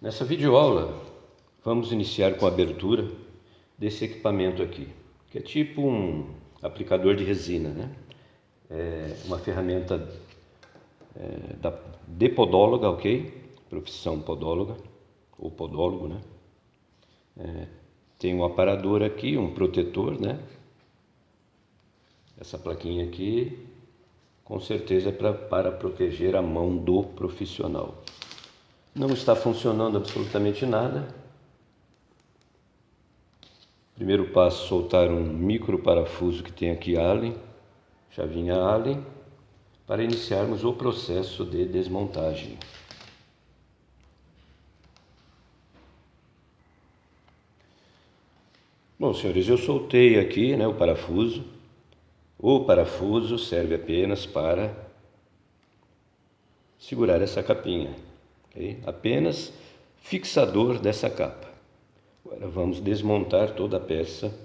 Nessa videoaula, vamos iniciar com a abertura desse equipamento aqui, que é tipo um aplicador de resina, né? É uma ferramenta de podóloga, ok? Profissão podóloga, ou podólogo, né? Tem um aparador aqui, um protetor, né? Essa plaquinha aqui, com certeza é para proteger a mão do profissional. Não está funcionando absolutamente nada. Primeiro passo, soltar um micro parafuso que tem aqui Allen, chavinha Allen, para iniciarmos o processo de desmontagem. Bom, senhores, eu soltei aqui, né, o parafuso. O parafuso serve apenas para segurar essa capinha, okay? Apenas fixador dessa capa. Agora vamos desmontar toda a peça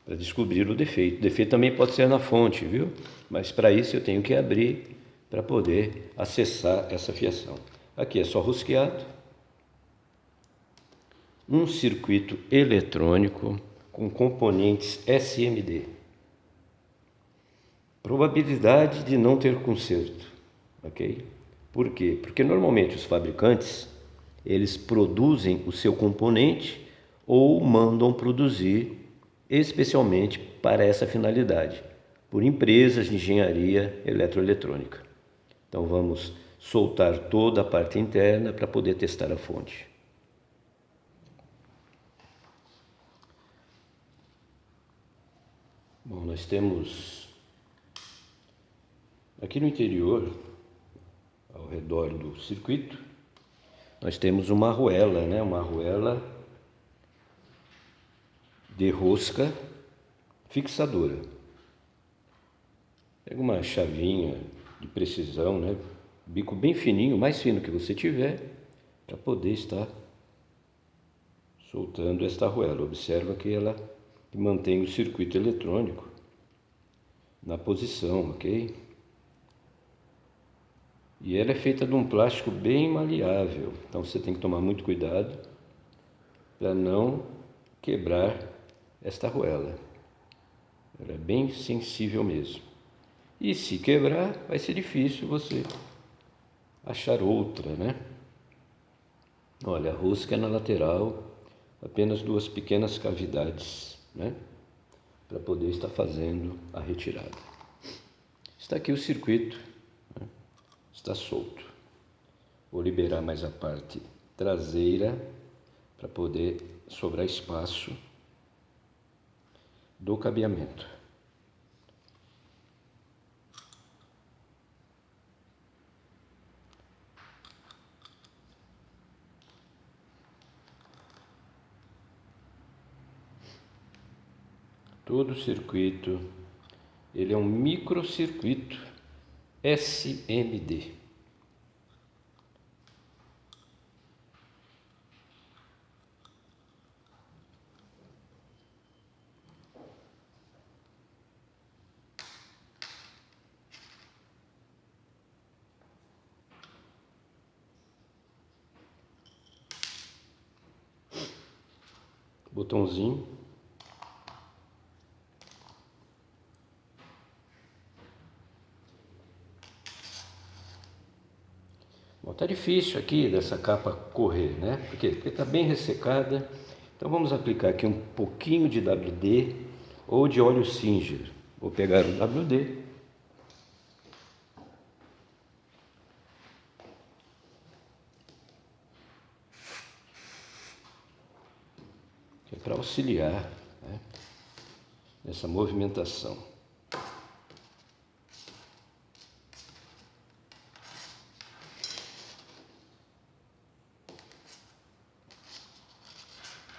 para descobrir o defeito. O defeito também pode ser na fonte, viu? Mas para isso eu tenho que abrir para poder acessar essa fiação. Aqui é só rosqueado. Um circuito eletrônico com componentes SMD. Probabilidade de não ter conserto, ok? Por quê? Porque normalmente os fabricantes, eles produzem o seu componente ou mandam produzir especialmente para essa finalidade, por empresas de engenharia eletroeletrônica. Então vamos soltar toda a parte interna para poder testar a fonte. Bom, nós temos aqui no interior, ao redor do circuito, nós temos uma arruela, né? Uma arruela de rosca fixadora. Pega uma chavinha de precisão, né? Bico bem fininho, mais fino que você tiver, para poder estar soltando esta arruela. Observa que ela mantém o circuito eletrônico na posição, ok? E ela é feita de um plástico bem maleável, então você tem que tomar muito cuidado para não quebrar esta arruela. Ela é bem sensível mesmo. E se quebrar, vai ser difícil você achar outra, né? Olha, a rosca é na lateral, apenas duas pequenas cavidades, né? Para poder estar fazendo a retirada. Está aqui o circuito, né? Está solto. Vou liberar mais a parte traseira para poder sobrar espaço do cabeamento. Todo o circuito, ele é um microcircuito SMD. Botãozinho. Bom, tá difícil aqui dessa capa correr, né? Por quê? Porque está bem ressecada. Então vamos aplicar aqui um pouquinho de WD ou de óleo Singer. Vou pegar o WD. Que é para auxiliar, né, nessa movimentação.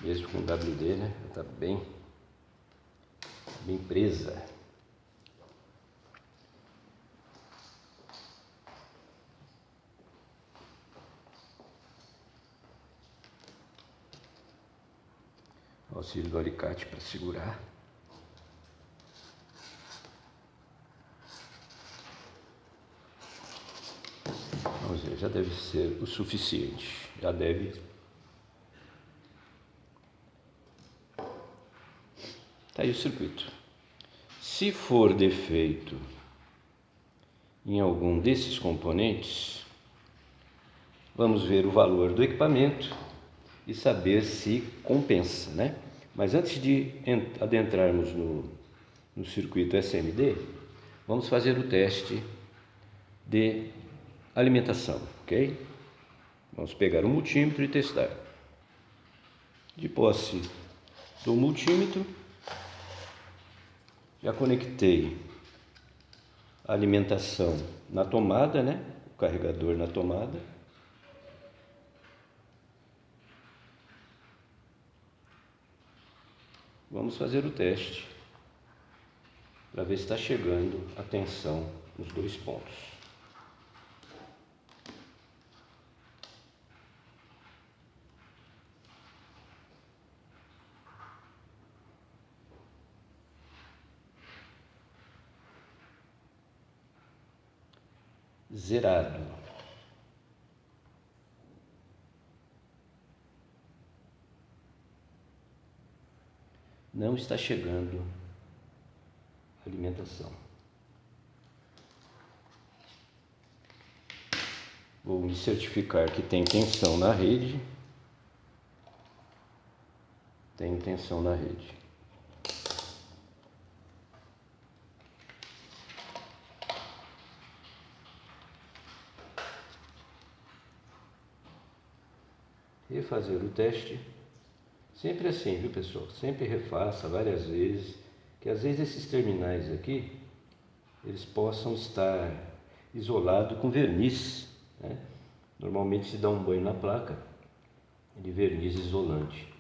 Mesmo com WD, né? Está bem presa. Auxílio do alicate para segurar. Vamos ver, já deve ser o suficiente. Já deve Está aí o circuito. Se for defeito em algum desses componentes, vamos ver o valor do equipamento e saber se compensa, né? Mas antes de adentrarmos no circuito SMD, vamos fazer o teste de alimentação, ok? Vamos pegar o multímetro e testar. De posse do multímetro, já conectei a alimentação na tomada, né? O carregador na tomada. Vamos fazer o teste para ver se está chegando a tensão nos dois pontos. Zerado. Não está chegando alimentação. Vou me certificar que tem tensão na rede. Tem tensão na rede. Refazer o teste. Sempre assim, viu, pessoal? Sempre refaça várias vezes, que às vezes esses terminais aqui, eles possam estar isolados com verniz, né? Normalmente se dá um banho na placa de verniz isolante.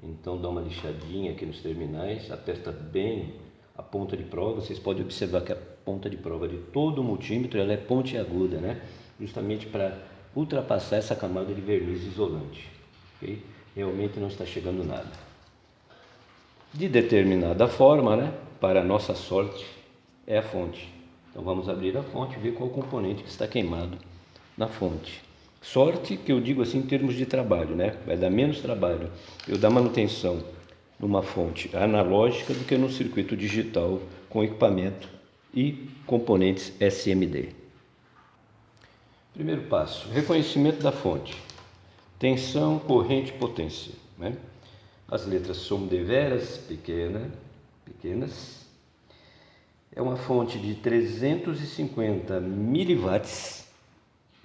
Então dá uma lixadinha aqui nos terminais, aperta bem a ponta de prova. Vocês podem observar que a ponta de prova de todo o multímetro ela é pontiaguda, né? Justamente para ultrapassar essa camada de verniz isolante. Okay? Realmente não está chegando nada. De determinada forma, né? Para a nossa sorte, é a fonte. Então vamos abrir a fonte e ver qual componente que está queimado na fonte. Sorte que eu digo assim em termos de trabalho, né? Vai dar menos trabalho eu dar manutenção numa fonte analógica do que no circuito digital com equipamento e componentes SMD. Primeiro passo, reconhecimento da fonte. Tensão, corrente, potência, né? As letras são deveras pequenas. É uma fonte de 350 miliwatts,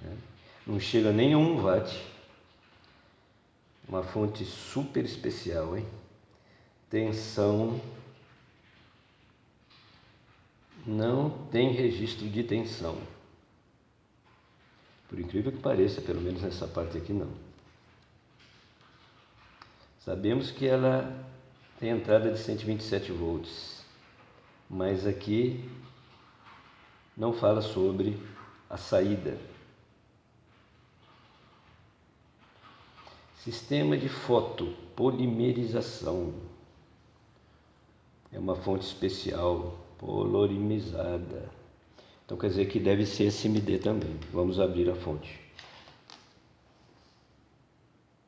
né? Não chega nem a 1 watt. Uma fonte super especial, hein? Tensão, não tem registro de tensão. Por incrível que pareça, pelo menos nessa parte aqui não. Sabemos que ela tem entrada de 127 volts, mas aqui não fala sobre a saída. Sistema de fotopolimerização. É uma fonte especial, polimerizada. Então quer dizer que deve ser SMD também. Vamos abrir a fonte.